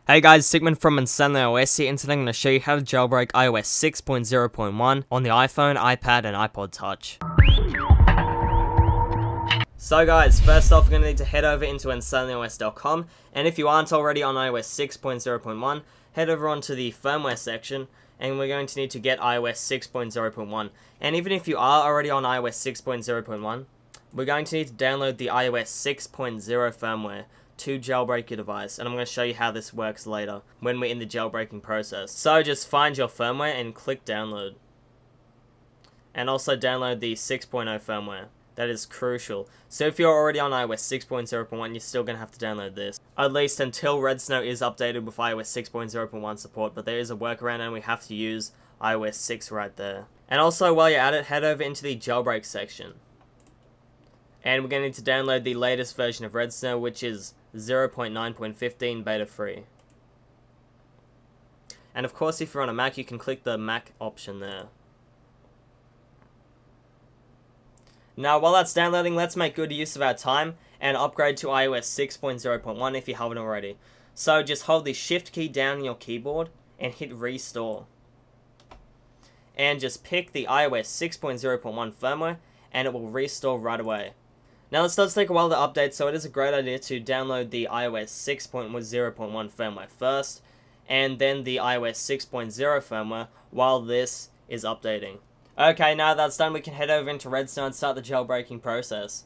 Hey guys, Sigmund from Install Cydia here, and today I'm going to show you how to jailbreak iOS 6.0.1 on the iPhone, iPad, and iPod Touch. So guys, first off, we're going to need to head over into installcydia.com, and if you aren't already on iOS 6.0.1, head over onto the firmware section, and we're going to need to get iOS 6.0.1. And even if you are already on iOS 6.0.1, we're going to need to download the iOS 6.0 firmware to jailbreak your device, and I'm going to show you how this works later when we're in the jailbreaking process. So just find your firmware and click download, and also download the 6.0 firmware. That is crucial. So if you're already on iOS 6.0.1, you're still going to have to download this, at least until Redsn0w is updated with iOS 6.0.1 support, but there is a workaround and we have to use iOS 6 right there. And also while you're at it, head over into the jailbreak section, and we're going to need to download the latest version of Redsn0w, which is 0.9.15 beta free. And of course, if you're on a Mac, you can click the Mac option there. Now, while that's downloading, let's make good use of our time and upgrade to iOS 6.0.1 if you haven't already. So just hold the Shift key down on your keyboard and hit Restore. And just pick the iOS 6.0.1 firmware and it will restore right away. Now this does take a while to update, so it is a great idea to download the iOS 6.0.1 firmware first, and then the iOS 6.0 firmware while this is updating. Okay, now that's done, we can head over into Redsn0w and start the jailbreaking process.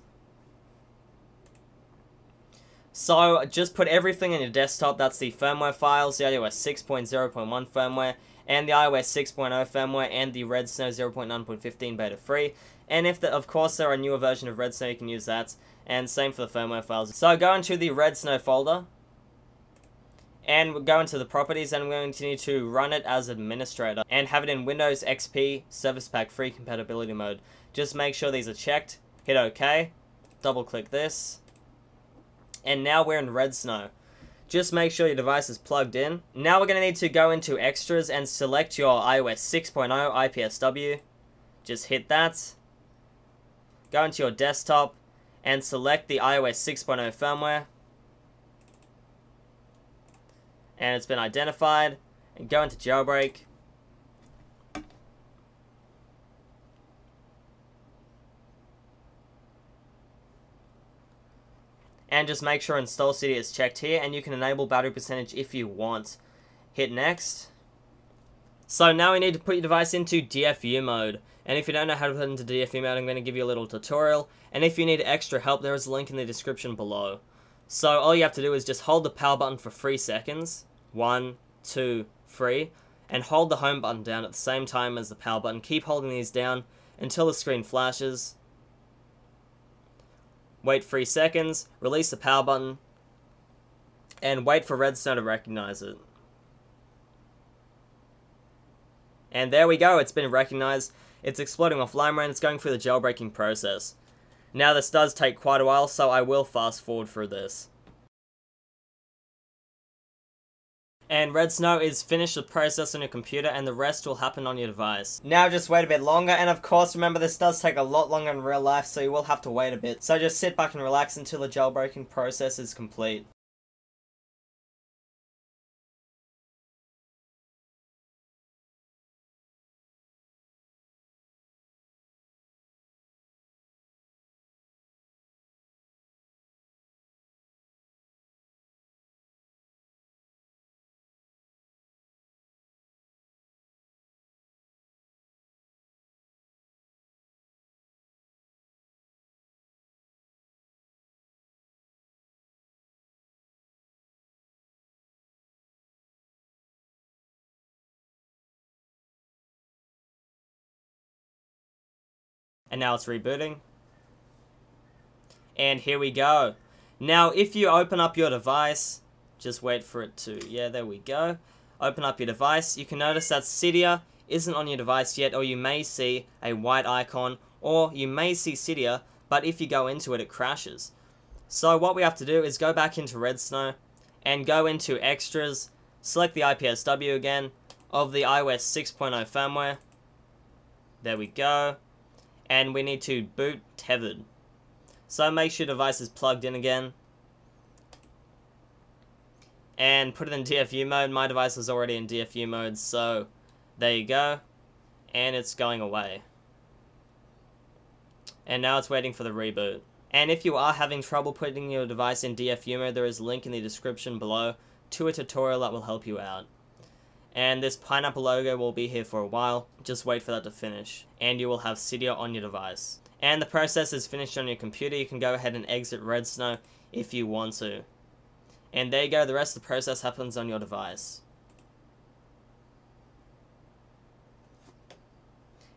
So just put everything in your desktop. That's the firmware files, the iOS 6.0.1 firmware, and the iOS 6.0 firmware, and the Redsn0w 0.9.15 beta free. And if, of course, there are a newer version of Redsn0w, you can use that. And same for the firmware files. So go into the Redsn0w folder, and go into the properties, and we're going to need to run it as administrator, and have it in Windows XP Service Pack Free Compatibility Mode. Just make sure these are checked, hit OK, double click this, and now we're in Redsn0w. Just make sure your device is plugged in. Now we're going to need to go into Extras and select your iOS 6.0 IPSW. Just hit that. Go into your desktop and select the iOS 6.0 firmware. And it's been identified. And go into Jailbreak. And just make sure Install Cydia is checked here, and you can enable battery percentage if you want. Hit Next. So now we need to put your device into DFU mode. And if you don't know how to put it into DFU mode, I'm going to give you a little tutorial. And if you need extra help, there is a link in the description below. So all you have to do is just hold the power button for 3 seconds. 1, 2, 3. And hold the home button down at the same time as the power button. Keep holding these down until the screen flashes. Wait 3 seconds, release the power button, and wait for Redsn0w to recognize it. And there we go, it's been recognized. It's exploding off firmware and it's going through the jailbreaking process. Now this does take quite a while, so I will fast forward through this. And Redsn0w is finished the process on your computer, and the rest will happen on your device. Now just wait a bit longer, and of course remember this does take a lot longer in real life, so you will have to wait a bit. So just sit back and relax until the jailbreaking process is complete. And now it's rebooting. And here we go. Now if you open up your device, just wait for it to, yeah, there we go. Open up your device, you can notice that Cydia isn't on your device yet, or you may see a white icon, or you may see Cydia, but if you go into it, it crashes. So what we have to do is go back into Redsn0w, and go into Extras, select the IPSW again, of the iOS 6.0 firmware. There we go. And we need to boot tethered. So make sure your device is plugged in again. and put it in DFU mode. My device is already in DFU mode, so there you go. And it's going away. And now it's waiting for the reboot. And if you are having trouble putting your device in DFU mode, there is a link in the description below to a tutorial that will help you out. And this pineapple logo will be here for a while. Just wait for that to finish. And you will have Cydia on your device. And the process is finished on your computer. You can go ahead and exit Redsn0w if you want to. And there you go, the rest of the process happens on your device.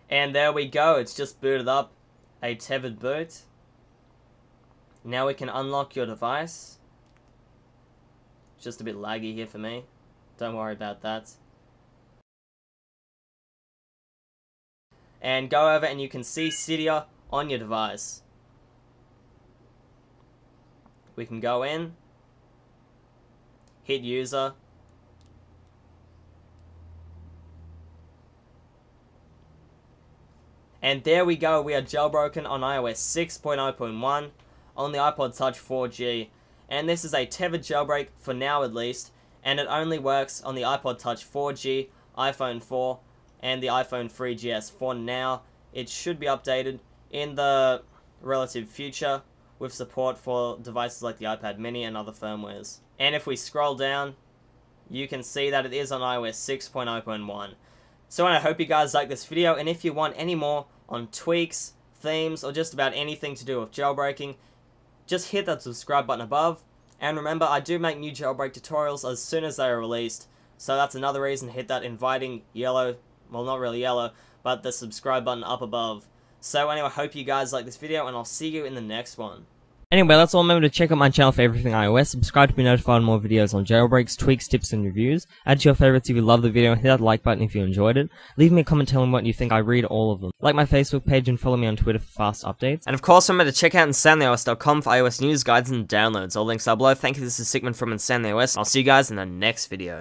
And there we go, it's just booted up, a tethered boot. Now we can unlock your device. Just a bit laggy here for me, don't worry about that. And go over and you can see Cydia on your device. We can go in, hit user, and there we go, we are jailbroken on iOS 6.0.1 on the iPod Touch 4G. And this is a tethered jailbreak for now at least, and it only works on the iPod Touch 4G, iPhone 4, and the iPhone 3GS for now. It should be updated in the relative future with support for devices like the iPad mini and other firmwares. And if we scroll down, you can see that it is on iOS 6.0.1. So I hope you guys like this video, and if you want any more on tweaks, themes, or just about anything to do with jailbreaking, just hit that subscribe button above. And remember, I do make new jailbreak tutorials as soon as they are released, so that's another reason to hit that inviting yellow, well not really yellow, but the subscribe button up above. So anyway, I hope you guys like this video, and I'll see you in the next one. Anyway, that's all. Remember to check out my channel for everything iOS, subscribe to be notified of more videos on jailbreaks, tweaks, tips, and reviews. Add to your favorites if you love the video, hit that like button if you enjoyed it. Leave me a comment telling me what you think, I read all of them. Like my Facebook page and follow me on Twitter for fast updates. And of course, remember to check out InstallCydia.com for iOS news, guides, and downloads. All links are below. Thank you, this is Sigmund from InstallCydia, and I'll see you guys in the next video.